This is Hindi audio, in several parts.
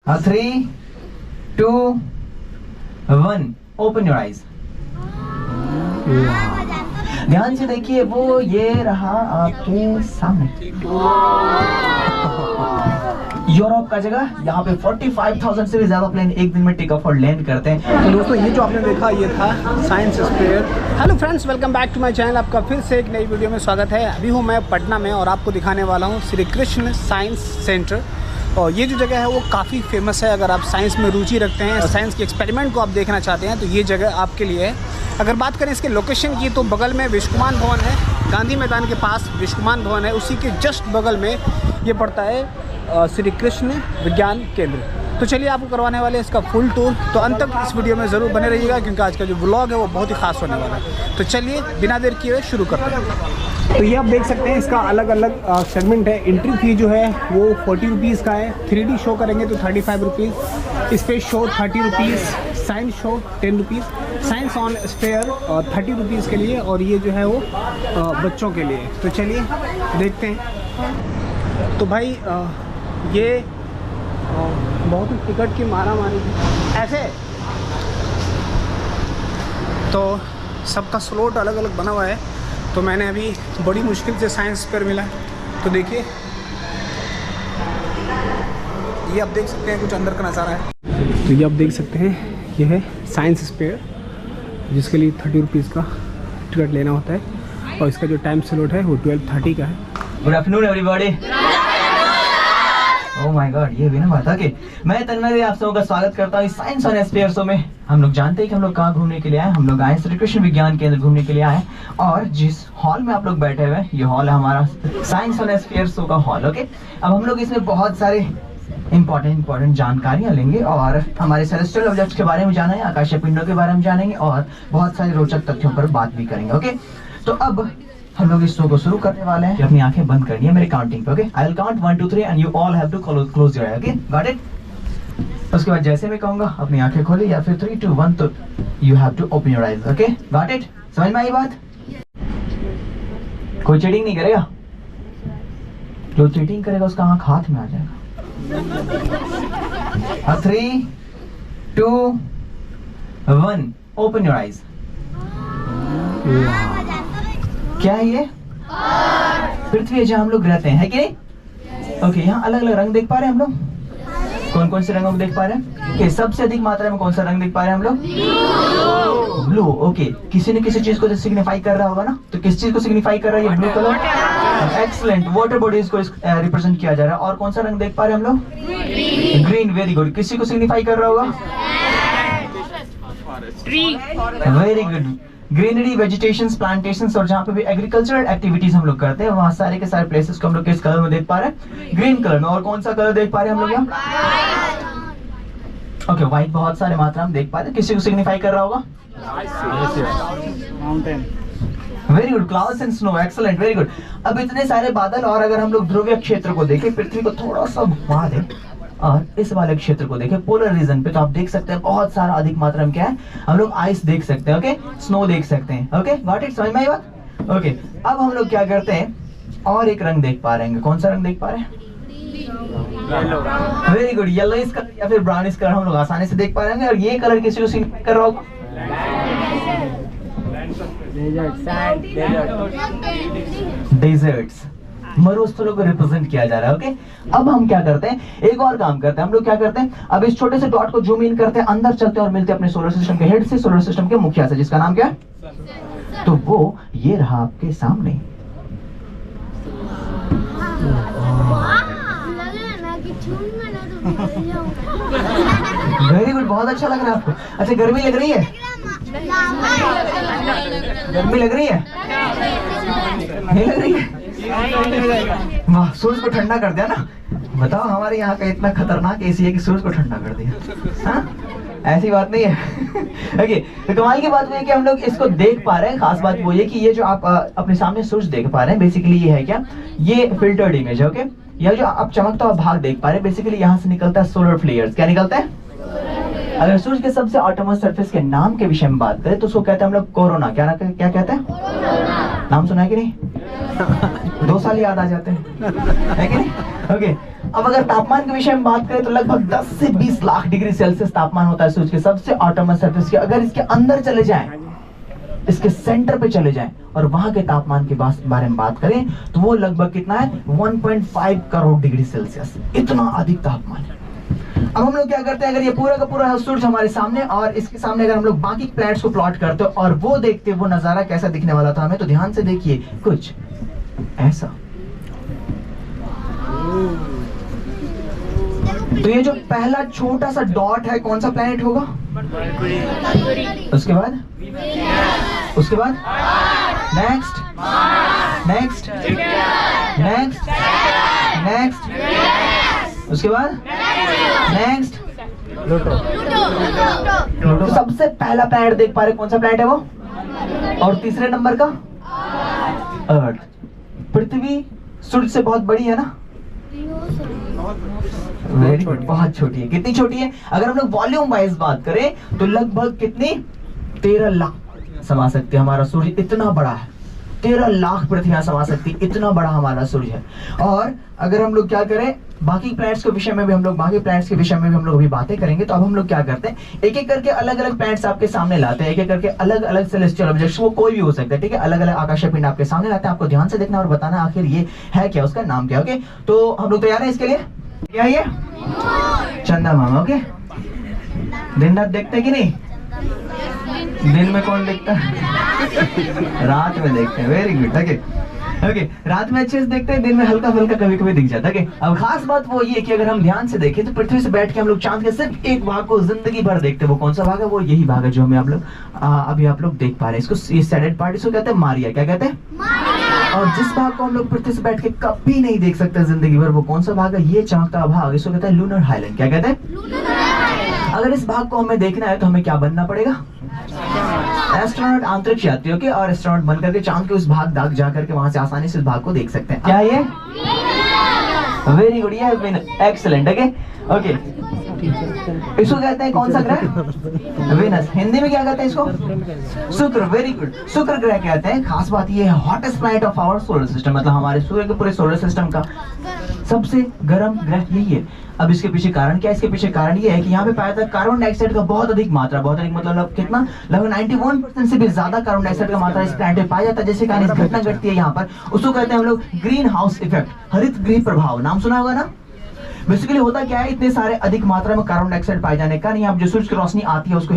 3, 2, 1 ओपन योर आइज। ध्यान से देखिए, वो ये रहा आपके सामने। यूरोप का जगह, यहाँ पे 45,000 से भी ज्यादा प्लेन एक दिन में टेक ऑफ और लैंड करते हैं। तो दोस्तों, ये जो आपने देखा ये था science sphere. Hello friends, welcome back to my channel. आपका फिर से एक नई वीडियो में स्वागत है। अभी हूँ मैं पटना में और आपको दिखाने वाला हूँ श्री कृष्ण साइंस सेंटर। और ये जो जगह है वो काफ़ी फेमस है। अगर आप साइंस में रुचि रखते हैं और साइंस के एक्सपेरिमेंट को आप देखना चाहते हैं तो ये जगह आपके लिए है। अगर बात करें इसके लोकेशन की तो बगल में विश्वकुमान भवन है, गांधी मैदान के पास विश्वकुमान भवन है, उसी के जस्ट बगल में ये पड़ता है श्री कृष्ण विज्ञान केंद्र। तो चलिए आपको करवाने वाले इसका फुल टूर, तो अंत तक इस वीडियो में ज़रूर बने रहिएगा क्योंकि आज का जो व्लॉग है वो बहुत ही खास होने वाला है। तो चलिए बिना देर किए शुरू करते हैं। तो ये आप देख सकते हैं इसका अलग अलग सेगमेंट है। एंट्री फी जो है वो 40 रुपीज़ का है। 3D शो करेंगे तो 35 rupees, space show 30 rupees, science show 10 rupees, science on sphere 30 rupees के लिए, और ये जो है वो बच्चों के लिए। तो चलिए देखते हैं। तो भाई ये बहुत ही टिकट की मारा मारी ऐसे, तो सबका स्लॉट अलग अलग बना हुआ है। तो मैंने अभी बड़ी मुश्किल से साइंस पर मिला। तो देखिए ये आप देख सकते हैं कुछ अंदर का नज़ारा है। तो ये आप देख सकते हैं ये है साइंस स्पेयर, जिसके लिए 30 रुपीज़ का टिकट लेना होता है और इसका जो टाइम स्लॉट है वो 12:30 का है। Good afternoon everybody. Oh my God, ये भी ना बात है कि मैं तन्मय आप सबों का स्वागत करता हूँ साइंस ऑन स्पेयर शो में। हम लोग जानते हैं कि हम लोग कहाँ घूमने के लिए आए। हम लोग आए श्री कृष्ण विज्ञान केंद्र घूमने के लिए आए, और जिस हॉल में आप लोग बैठे हुए हैं ये हॉल है हमारा साइंस ऑन स्पेयर शो का हॉल। ओके, अब हम लोग इसमें बहुत सारे इंपॉर्टेंट जानकारियां लेंगे और हमारे सेलेस्टियल ऑब्जेक्ट्स के बारे में जानेंगे, आकाशीय पिंडों के बारे में जानेंगे और बहुत सारे रोचक तथ्यों पर बात भी करेंगे। ओके, तो अब हम लोग इस शो को शुरू करने वाले हैं। अपनी आंखें बंद करनी है मेरे काउंटिंग पे। Okay, I will count 1 2 3 and you all have to close your eyes. Okay, got it? उसके बाद जैसे मैं कहूंगा अपनी आंखें खोले या फिर 3 2 1 तो you have to open your eyes. Okay, got it? समझ में आई बात? कोई चीटिंग नहीं करेगा। जो चीटिंग करेगा उसका आंख हाथ में आ जाएगा। 3 2 1 ओपन योर आईज। क्या है ये? पृथ्वी है जहाँ हम लोग रहते हैं, है कि नहीं? ओके, यहाँ अलग अलग रंग देख पा रहे हैं हम लोग। कौन कौन से रंगों को देख पा रहे हैं? okay, सबसे अधिक मात्रा में कौन सा रंग देख पा रहे हैं हम लोग? ब्लू। ओके, किसी न किसी चीज को सिग्निफाई कर रहा होगा ना, तो किस चीज को सिग्निफाई कर रहा है ये blue colour? Excellent, water bodies को रिप्रेजेंट किया जा रहा है। और कौन सा रंग देख पा रहे हैं हम लोग? ग्रीन। वेरी गुड, किसी को सिग्निफाई कर रहा होगा? Very good, greenery, vegetations, plantations, और जहाँ पे भी एग्रीकल्चरल एक्टिविटीज हम लोग करते हैं वहाँ सारे के सारे प्लेसेस को हम लोग किस कलर में देख पा रहे हैं? ग्रीन कलर में। और कौन सा कलर देख पा रहे हैं हम लोग यहाँ? ओके, व्हाइट बहुत सारे मात्रा में देख पा रहे हैं। किसी को सिग्निफाई कर रहा होगा? Mountain. Very good, clouds and snow. Excellent, very good. अब इतने सारे बादल, और अगर हम लोग ध्रुवीय क्षेत्र को देखें, पृथ्वी को थोड़ा सा घुमा दें और इस वाले क्षेत्र को देखें पोलर रीजन पे, तो आप देख सकते हैं बहुत सारा अधिक मात्रा में क्या है, हम लोग आइस देख सकते हैं। ओके, स्नो देख सकते हैं। Okay, got it? समझ में आई बात? ओके, अब हम लोग क्या करते हैं, और एक रंग देख पा रहे हैं। कौन सा रंग देख पा रहे हैं? वेरी गुड, येलो इस कलर या फिर ब्राउन इस कलर हम लोग आसानी से देख पा रहे हैं। और ये कलर किसी को सिग्निफाई कर रहा होगा? डेजर्ट्स, मरुस्थलों को रिप्रेजेंट किया जा रहा है। ओके, अब हम क्या करते हैं, एक और काम करते हैं। हम लोग क्या करते हैं, अब इस छोटे से डॉट को जूम इन करते हैं, अंदर चलते हैं और मिलते हैं अपने सोलर सिस्टम के हेड से, सोलर सिस्टम के मुखिया से, जिसका नाम क्या है? तो वो ये रहा आपके सामने। वेरी गुड, बहुत अच्छा लग रहा है आपको। अच्छा, गर्मी लग रही है? गर्मी लग रही है? नहीं लग रही है? वाह, सूरज को ठंडा कर दिया ना। बताओ, हमारे यहाँ का इतना खतरनाक एसी है कि सूरज को ठंडा कर दिया। हाँ, ऐसी बात नहीं है। ओके, तो कमाल की बात है कि हम लोग इसको देख पा रहे हैं। खास बात वो ये कि ये जो आप अपने सामने सूरज देख पा रहे हैं, बेसिकली ये है क्या, ये फिल्टर्ड इमेज है। ओके, यह जो आप चमकता हुआ भाग देख पा रहे हैं, बेसिकली यहाँ से निकलता है सोलर फ्लेयर्स। क्या निकलता है? अगर सूरज के सबसे ऑटोमोस्ट सरफेस के नाम के विषय में बात करें तो उसको कहते हैं हम लोग कोरोना। क्या कहते हैं? नाम सुना है कि नहीं? 2 साल याद आ जाते हैं, है कि नहीं? ओके, अब अगर तापमान के विषय में बात करें तो लगभग 10 से 20 लाख डिग्री सेल्सियस तापमान होता है सूरज के सबसे ऑटोमस सरफेस के। अगर इसके अंदर चले जाएं, इसके सेंटर पे चले जाएं और वहां के तापमान के बारे में बात करें तो वो लगभग कितना है 1.5 करोड़ डिग्री सेल्सियस, इतना अधिक तापमान है। अब हम लोग क्या करते हैं, अगर ये पूरा का पूरा सूरज हमारे सामने और इसके सामने अगर हम लोग बाकी प्लैनेट्स को प्लॉट करते हो और वो देखते वो नजारा कैसा दिखने वाला था हमें, तो ध्यान से देखिए कुछ ऐसा। तो ये जो पहला छोटा सा डॉट है कौन सा प्लैनेट होगा? उसके बाद नेक्स्ट नेक्स्ट नेक्स्ट नेक्स्ट, उसके बाद नेक्स्ट प्लूटो। सबसे पहला प्लैनेट देख पा रहे कौन सा प्लैनेट है वो? और तीसरे नंबर का अर्थ। पृथ्वी सूरज से बहुत बड़ी है ना? वेरी गुड, बहुत छोटी है। कितनी छोटी है? अगर हम लोग वॉल्यूम वाइज बात करें तो लगभग कितनी 13 लाख समा सकते हैं। हमारा सूर्य इतना बड़ा है, 13 लाख पृथ्वियां समा सकती, इतना बड़ा हमारा सूर्य है। और अगर हम लोग क्या करें, बाकी प्लैनेट्स के विषय में भी हम लोग अभी बातें करेंगे। तो अब हम लोग क्या करते हैं, एक एक करके अलग अलग प्लैनेट्स आपके सामने लाते हैं, एक एक करके अलग अलग सेलेस्टियल ऑब्जेक्ट्स, वो कोई भी हो सकता है, ठीक है, अलग अलग आकाशीय पिंड आपके सामने लाते हैं। आपको ध्यान से देखना और बताना आखिर ये है क्या, उसका नाम क्या। ओके, तो हम लोग तैयार हैं इसके लिए? क्या ये चंदा मामा? ओके, दिन रात देखते कि नहीं? दिन में कौन देखता है? रात में देखते हैं। Very good. ओके, रात में अच्छे से देखते हैं, दिन में हल्का फुल्का कभी कभी दिख जाता है। अब खास बात वो ये कि अगर हम ध्यान से देखें तो पृथ्वी से बैठ के हम लोग चांद के सिर्फ एक भाग को जिंदगी भर देखते हैं। वो कौन सा भाग है? वो यही भाग है जो हमें अभी आप लोग देख पा रहे हैं। इसको ये सैटेलाइट पार्ट इसको कहते हैं मारिया। क्या कहते हैं? और जिस भाग को हम लोग पृथ्वी से बैठ के कभी नहीं देख सकते जिंदगी भर, वो कौन सा भाग है? ये चमकता भाग, इसको कहते हैं लूनर हाईलैंड। क्या कहते हैं? अगर इस भाग को हमें देखना है तो हमें क्या बनना पड़ेगा? एस्ट्रोनॉट, अंतरिक्ष यात्री। ओके, और एस्ट्रोनॉट बन करके चांद के उस भाग दाग जा करके वहां से आसानी से इस भाग को देख सकते हैं। क्या ये? वेरी गुड, ये एक्सीलेंट। ओके, इसको कहते हैं कौन सा ग्रह? वेनस। हिंदी में क्या कहते हैं इसको? शुक्र। वेरी गुड, शुक्र ग्रह कहते हैं। खास बात ये है hottest planet of our solar system, मतलब हमारे सूर्य के पूरे सोलर सिस्टम का सबसे गर्म ग्रह यही है। अब इसके पीछे कारण क्या है? इसके पीछे कारण ये है कि यहाँ पे पाया था कार्बन डाइऑक्साइड का बहुत अधिक मात्रा, बहुत अधिक मतलब कितना, लगभग 91% से भी ज्यादा कार्बन डाइऑक्साइड का मात्रा इस प्लैनेट में पाया जाता है। जैसे कारण इस घटना घटती है यहाँ पर, उसको कहते हैं हम लोग ग्रीन हाउस इफेक्ट, हरित गृह प्रभाव। नाम सुना होगा ना? बेसिकली होता क्या है, इतने सारे अधिक मात्रा में कार्बन डाइऑक्साइड पाए जाने का, यहाँ जो सूरज की रोशनी आती है उसको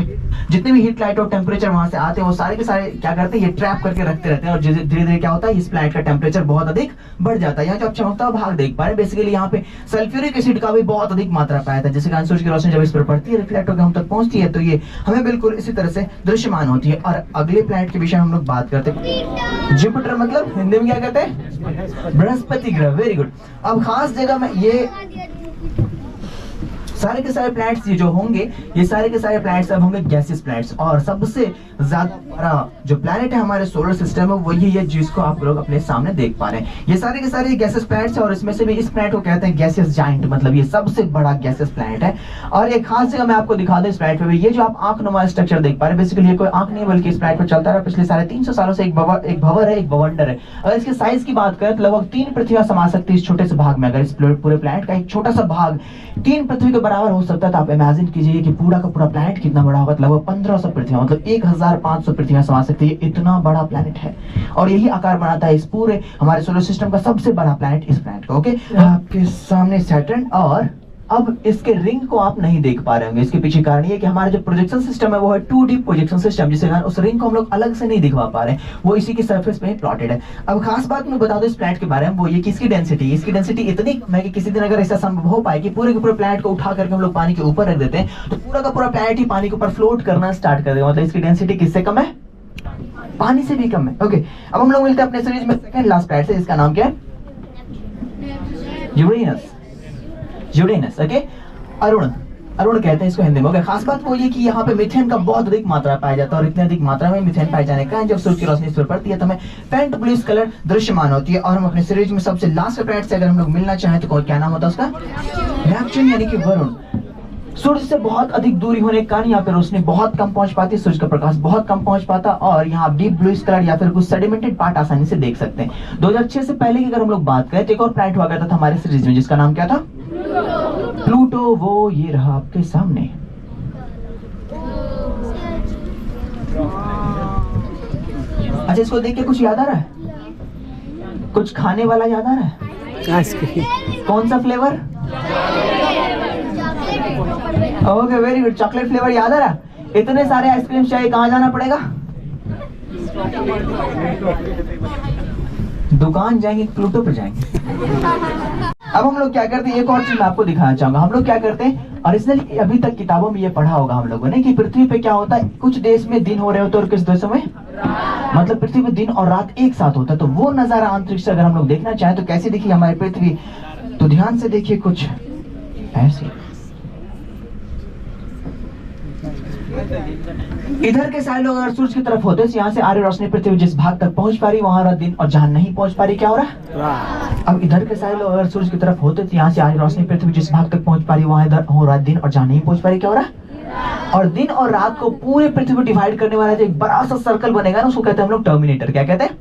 जितने भी हीट लाइट और टेम्परेचर वहां से आते हैं वो सारे के सारे क्या करते हैं, ये ट्रैप करके रखते रहते हैं। और धीरे धीरे क्या होता है, इस प्लैनेट का टेम्परेचर बहुत अधिक बढ़ जाता है। यहाँ जो आप चमकता हुआ भाग देख पा रहे हैं, बेसिकली यहाँ पे सल्फ्यूरिक एसिड का भी बहुत अधिक मात्रा पाया था। जैसे कारण सूरज की रोशनी जब इस पर पड़ती है, रिफ्लेक्ट होकर हम तक पहुंचती है, तो ये हमें बिल्कुल इसी तरह से दृश्यमान होती है। और अगले प्लैनेट के विषय हम लोग बात करते हैं, जुपिटर, मतलब हिंदी में क्या कहते हैं? बृहस्पति ग्रह। Very good. अब खास जगह में ये सारे के सारे प्लैनेट्स ये जो होंगे, ये सारे के सारे प्लैनेट्स अब होंगे गैसियस प्लैनेट्स। और सबसे ज्यादा बड़ा जो प्लैनेट है हमारे सोलर सिस्टम में वो यही है जिसको आप लोग अपने सामने देख पा रहे हैं। ये सारे के सारे गैसियस प्लैनेट्स है और इसमें से भी इस प्लैनेट को कहते हैं गैसियस जायंट, मतलब ये सबसे बड़ा गैसियस प्लैनेट है। और एक खास जगह मैं आपको दिखा दूं इस प्लैनेट पे भी, ये जो आप आंख नुमा स्ट्रक्चर देख पा रहे हैं, बेसिकली ये कोई आंख नहीं बल्कि इस प्लैनेट पर चलता रहा पिछले 350 सालों से एक भंवर है, एक बवंडर है। अगर इसके साइज की बात करें तो लगभग 3 पृथ्वियां समा सकती है इस छोटे से भाग में। अगर इस पूरे प्लैनेट का एक छोटा सा भाग 3 पृथ्वी के बराबर हो सकता है, तो आप इमेजिन कीजिए कि पूरा का पूरा प्लैनेट कितना बड़ा होगा। लगभग 1500 पृथ्वियां, मतलब 1500 पृथ्वियां समा सकती है, इतना बड़ा प्लैनेट है। और यही आकार बनाता है इस पूरे हमारे सोलर सिस्टम का सबसे बड़ा प्लैनेट, इस प्लैनेट का। ओके, आपके सामने सैटर्न, और अब इसके रिंग को आप नहीं देख पा रहे होंगे। इसके पीछे कारण ये कि हमारा जो प्रोजेक्शन सिस्टम है वो है 2D प्रोजेक्शन सिस्टम, जिसके कारण उस रिंग को हम लोग अलग से नहीं दिखवा पा रहे हैं, वो इसी की सरफेस पे प्लॉटेड है। अब खास बात मैं बता दूं इस प्लैनेट के बारे में, वो ये कि इसकी डेंसिटी इतनी है कि किसी दिन अगर ऐसा संभव हो पाए कि पूरे के पूरे प्लैनेट को उठा करके हम लोग पानी के ऊपर रख देते हैं, तो पूरा का पूरा प्लैनेट ही पानी के ऊपर फ्लोट करना स्टार्ट कर देगा। मतलब इसकी डेंसिटी किससे कम है? पानी से भी कम है। ओके, अब हम लोग मिलते हैं अपने सीरीज में सेकंड लास्ट प्लैनेट से, इसका नाम क्या है? यूरेनस। ओके, अरुण कहते हैं इसको हिंदी में। ओके, खास बात वो ये कि यहाँ पे मीथेन का बहुत अधिक मात्रा पाया जाता है। और इतनी अधिक मात्रा में मीथेन पाए जाने का जब सूरज की रोशनी इस पर पड़ती है तो हमें फेंट ब्लूइश कलर दृश्यमान होती है। और हम अपने सीरीज में सबसे लास्ट प्लैनेट से अगर हम लोग मिलना चाहें तो क्या नाम होता है उसका? नेपच्यून, यानी कि वरुण। सूर्य से बहुत अधिक दूरी होने के कारण यहाँ पे रोशनी बहुत कम पहुंच पाती है, सूर्य का प्रकाश बहुत कम पहुंच पाता, और यहाँ आप डीप ब्लूइश कलर या फिर कुछ सेडिमेंटेड पार्ट आसानी से देख सकते हैं। 2006 से पहले की अगर हम लोग बात करें तो एक और प्लैनेट हुआ करता था हमारे सीरीज में, जिसका नाम क्या था? प्लूटो वो ये रहा आपके सामने। अच्छा, इसको देख के कुछ याद आ रहा है? कुछ खाने वाला याद आ रहा है? आइसक्रीम। कौन सा flavour? Okay, very good, chocolate flavour याद आ रहा है? इतने सारे आइसक्रीम चाहिए, कहाँ जाना पड़ेगा? दुकान जाएंगे, प्लूटो पे जाएंगे। अब हम लोग क्या करते हैं, एक और चीज मैं आपको दिखाना चाहूंगा। हम लोग क्या करते हैं, ओरिजिनली अभी तक किताबों में ये पढ़ा होगा हम लोगों ने कि पृथ्वी पे क्या होता है, कुछ देश में दिन हो रहे होते हैं और किस देशों में, मतलब पृथ्वी पे दिन और रात एक साथ होता है। तो वो नजारा अंतरिक्ष से अगर हम लोग देखना चाहें तो कैसे देखिए हमारी पृथ्वी, तो ध्यान से देखिए कुछ ऐसे। इधर के सारे लोग अगर सूरज की तरफ होते हैं, यहाँ से आ रही रोशनी पृथ्वी जिस भाग तक पहुंच पा रही वहां दिन, और जहां नहीं पहुंच पा रही क्या हो रहा है। अब इधर के सारे लोग अगर सूरज की तरफ होते तो यहाँ से आ रही रोशनी पृथ्वी जिस भाग तक पहुंच पा रही वहां इधर हो रहा दिन, और जहां नहीं पहुंच पा रही क्या हो रहा है। और दिन और रात को पूरे पृथ्वी को डिवाइड करने वाला जो एक बड़ा सा सर्कल बनेगा ना, उसको कहते हैं हम लोग टर्मिनेटर। क्या कहते हैं?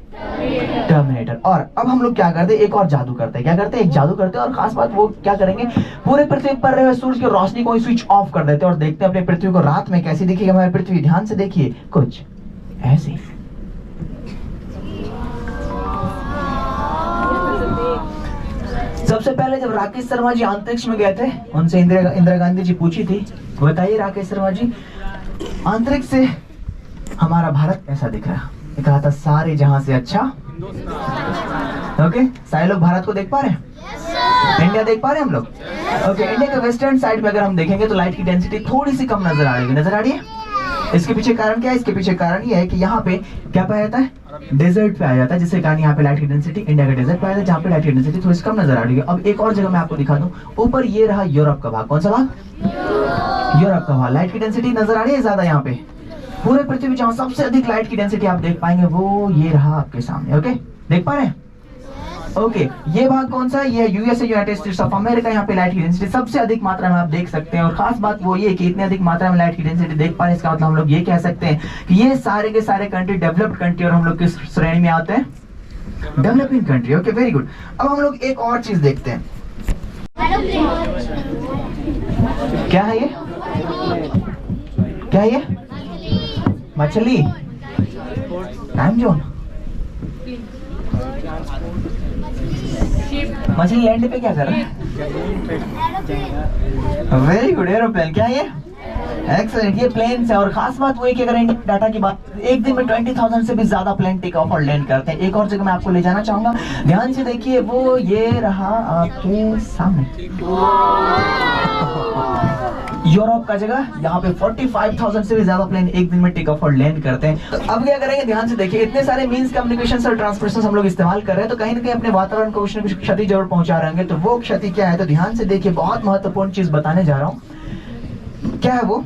टर्मिनेटर। और अब हम लोग क्या करते हैं, एक और जादू करते हैं। क्या करते हैं? एक जादू करते हैं, और खास बात वो क्या करेंगे, पूरे पृथ्वी पर रहे सूरज की रोशनी को स्विच ऑफ कर देते हैं और देखते हैं अपनी पृथ्वी को रात में कैसी दिखेगी हमारी पृथ्वी। ध्यान से देखिए कुछ ऐसे। सबसे पहले जब राकेश शर्मा जी अंतरिक्ष में गए थे, उनसे इंदिरा गांधी जी पूछी थी, बताइए राकेश शर्मा जी, अंतरिक्ष से हमारा भारत कैसा दिख रहा है? कहा था सारे जहां से अच्छा। ओके, सारे लोग भारत को देख पा रहे हैं? इंडिया देख पा रहे हैं हम लोग? ओके, इंडिया के वेस्टर्न साइड में अगर हम देखेंगे तो लाइट की डेंसिटी थोड़ी सी कम नजर आ रही है। नजर आ रही है? इसके पीछे कारण क्या है? इसके पीछे कारण ये है कि यहाँ पे क्या पाया जाता है, डेजर्ट पे आ जाता है, जिसके कारण यहाँ पे लाइट की डेंसिटी इंडिया के डेजर्ट पे आ जाता है, जहाँ पे लाइट की डेंसिटी थोड़ी सी कम नजर आ रही है। अब एक और जगह मैं आपको दिखा दूं, ऊपर ये रहा यूरोप का भाग। कौन सा भाग? यूरोप का भाग। लाइट की डेंसिटी नजर आ रही है ज्यादा यहाँ पे। पूरे पृथ्वी जहाँ सबसे अधिक लाइट की डेंसिटी आप देख पाएंगे वो ये रहा आपके सामने। ओके, देख पा रहे हैं? ओके, ये भाग कौन सा है? ये USA, United states of America. यहाँ पे लाइट की डेंसिटी सबसे अधिक मात्रा में आप देख सकते हैं। और खास बात वो ये कि इतनी अधिक मात्रा में लाइट की डेंसिटी देख पा रहे हैं, इसका मतलब हम लोग ये कह सकते हैं कि ये सारे के सारे कंट्री डेवलप्ड कंट्री, और हम लोग किस श्रेणी में आते हैं? Developing country. Okay, very good. अब हम लोग एक और चीज देखते हैं, क्या है ये? क्या है ये? मछली? Time zone? मछली लैंड पे क्या कर रहा है? Very good, aeroplane. क्या ये? एक्सेलेंट, ये प्लेन है। और खास बात वो है कि अगर इंडिया डाटा की बात, एक दिन में 20,000 से भी ज्यादा प्लेन टेक ऑफ और लैंड करते हैं। एक और जगह मैं आपको ले जाना चाहूंगा, ध्यान से देखिए, वो ये रहा आपके सामने, यूरोप का जगह। यहाँ पे 45,000 से भी ज्यादा प्लेन एक दिन में टेक ऑफ और लैंड करते हैं। तो अब क्या करेंगे, ध्यान से देखिए, इतने सारे मींस कम्युनिकेशन और ट्रांसपोर्टेशन हम लोग इस्तेमाल कर रहे हैं, तो कहीं ना कहीं अपने वातावरण को कुछ न कुछ क्षति जरूर पहुंचा रहे होंगे। तो वो क्षति क्या है, तो ध्यान से देखिए, बहुत महत्वपूर्ण चीज बताने जा रहा हूँ। क्या है वो?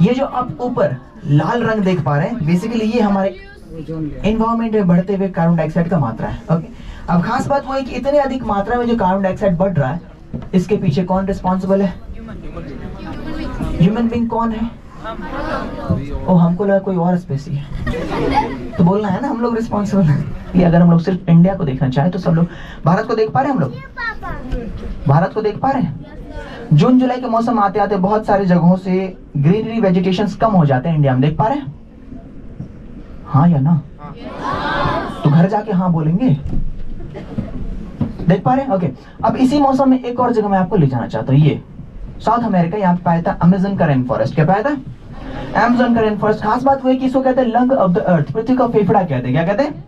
ये जो आप ऊपर लाल रंग देख पा रहे हैं, बेसिकली ये हमारे एनवायरमेंट में बढ़ते हुए कार्बन डाइऑक्साइड का मात्रा है। ओके, अब खास बात वो है कि इतने अधिक मात्रा में जो कार्बन डाइऑक्साइड बढ़ रहा है, इसके पीछे कौन रिस्पॉन्सिबल है? ह्यूमन बीइंग कौन है? ओ, हमको लगा कोई और स्पेसी है, तो बोलना है ना हम लोग रिस्पॉन्सिबल है। ये अगर हम लोग सिर्फ इंडिया को देखना चाहे तो सब लोग, भारत को देख पा रहे हैं? हम लोग भारत को देख पा रहे हैं? जून जुलाई के मौसम आते आते बहुत सारे जगहों से ग्रीनरी वेजिटेशन कम हो जाते हैं इंडिया में, देख पा रहे हैं? हाँ या ना? तो घर जाके हाँ बोलेंगे। देख पा रहे हैं? ओके, अब इसी मौसम में एक और जगह मैं आपको ले जाना चाहता हूँ, ये साउथ अमेरिका। यहाँ पे पाया था अमेज़न का रेन फॉरेस्ट। क्या पाया था? अमेज़न का रेन फॉरेस्ट। खास बात वो है कि इसको कहते हैं लंग ऑफ द अर्थ, पृथ्वी का फेफड़ा कहते हैं। क्या कहते हैं?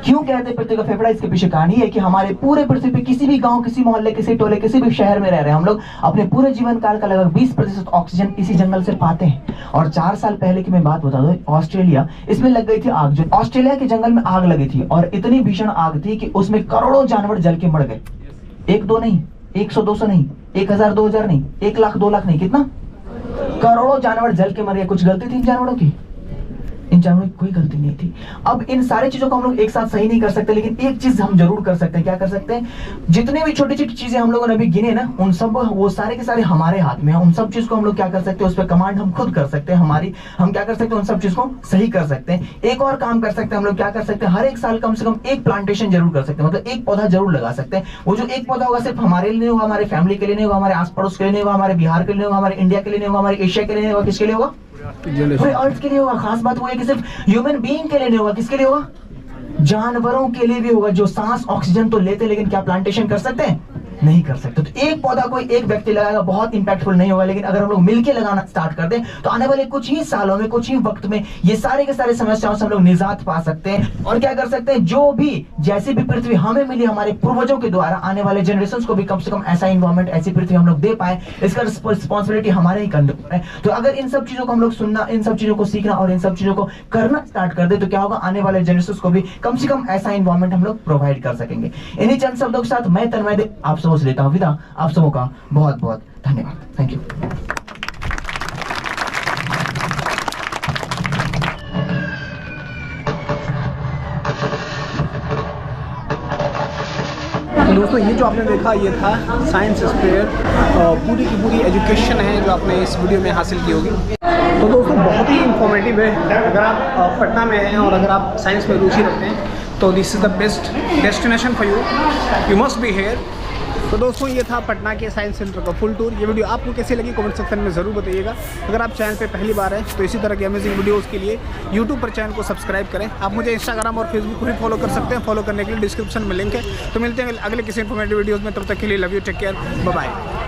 क्यों कहते हैं पृथ्वी का फेफड़ा? इसके पीछे कहानी है कि हमारे पूरे पृथ्वी पे किसी भी गांव, किसी मोहल्ले, किसी टोले, किसी भी शहर में रह रहे हैं हम लोग, अपने पूरे जीवन काल का लगभग 20% ऑक्सीजन इसी जंगल से पाते हैं। और 4 साल पहले की मैं बात बता दूं, ऑस्ट्रेलिया, इसमें लग गई थी आग। जो ऑस्ट्रेलिया के जंगल में आग लगी थी, और इतनी भीषण आग थी कि उसमें करोड़ों जानवर जल के मर गए। 1-2 नहीं, 100-200 नहीं, 1000-2000 नहीं, 1 लाख 2 लाख नहीं, कितना? करोड़ों जानवर जल के मर गए। कुछ गलती थी इन जानवरों की? इन जानवरों की कोई गलती नहीं थी। अब इन सारी चीजों को हम लोग एक साथ सही नहीं कर सकते, लेकिन एक चीज हम जरूर कर सकते हैं। क्या कर सकते हैं? जितने भी छोटी छोटी चीजें हम लोगों ने अभी गिने ना, उन सब वो सारे के सारे हमारे हाथ में है। उन सब चीज को हम लोग क्या कर सकते हैं, उस पर कमांड हम खुद कर सकते हैं। हम क्या कर सकते हैं, उन सब चीज को सही कर सकते हैं। एक और काम कर सकते हैं हम लोग, क्या कर सकते हैं, हर एक साल कम से कम एक प्लांटेशन जरूर कर सकते हैं, मतलब एक पौधा जरूर लगा सकते हैं। वो जो एक पौधा होगा सिर्फ हमारे लिए नहीं होगा, हमारे फैमिली के लिए नहीं होगा, हमारे आस पड़ोस के लिए नहीं होगा, हमारे बिहार के लिए नहीं होगा, हमारे इंडिया के लिए नहीं होगा, हमारे एशिया के लिए नहीं होगा, किसके लिए होगा? पूरे अर्थ के लिए होगा। खास बात वो है कि सिर्फ ह्यूमन बीइंग के लिए नहीं होगा, किसके लिए होगा? जानवरों के लिए भी होगा, जो सांस ऑक्सीजन तो लेते, लेकिन क्या प्लांटेशन कर सकते हैं? नहीं कर सकते। तो एक पौधा कोई एक व्यक्ति लगाएगा, बहुत इंपैक्टफुल नहीं होगा, लेकिन अगर हम लोग मिलकर लगाना स्टार्ट कर दें तो आने वाले कुछ ही सालों में, कुछ ही वक्त में ये सारे के सारे समस्याओं से हम लोग निजात पा सकते हैं। और क्या कर सकते हैं, जो भी जैसी भी पृथ्वी हमें मिली हमारे पूर्वजों के द्वारा, आने वाले जनरेशन को भी कम से कम ऐसा इन्वायरमेंट, ऐसी पृथ्वी हम लोग दे पाए, इसका रिस्पॉन्सिबिलिटी हमारे ही कंधे पर है। तो अगर इन सब चीजों को हम लोग सुनना, इन सब चीजों को सीखना और इन सब चीजों को करना स्टार्ट कर दे, तो क्या होगा, आने वाले जनरेशन को भी कम से कम ऐसा इन्वायरमेंट हम लोग प्रोवाइड कर सकेंगे। इन्हीं चंद शब्दों के साथ मैं तन्मय आप सबसे लेता हूं विदा। आप सबों का बहुत बहुत धन्यवाद। Thank you. तो दोस्तों ये जो आपने देखा ये था साइंस स्पेयर, पूरी की पूरी एजुकेशन है जो आपने इस वीडियो में हासिल की होगी। तो दोस्तों बहुत ही इंफॉर्मेटिव है। अगर आप पटना में हैं और अगर आप साइंस में रुचि रखते हैं तो this is the best destination for you, you must be here. तो दोस्तों ये था पटना के साइंस सेंटर का फुल टूर। ये वीडियो आपको कैसी लगी कमेंट सेक्शन में ज़रूर बताइएगा। अगर आप चैनल पे पहली बार है तो इसी तरह की अमेजिंग वीडियोस के लिए यूट्यूब पर चैनल को सब्सक्राइब करें। आप मुझे इंस्टाग्राम और फेसबुक पर भी फॉलो कर सकते हैं। फॉलो करने के लिए डिस्क्रिप्शन में लिंक है। तो मिलते हैं अगले किसी इंफॉर्मेटिव वीडियोज़ में, तब तक के लिए love you, take care, bye bye.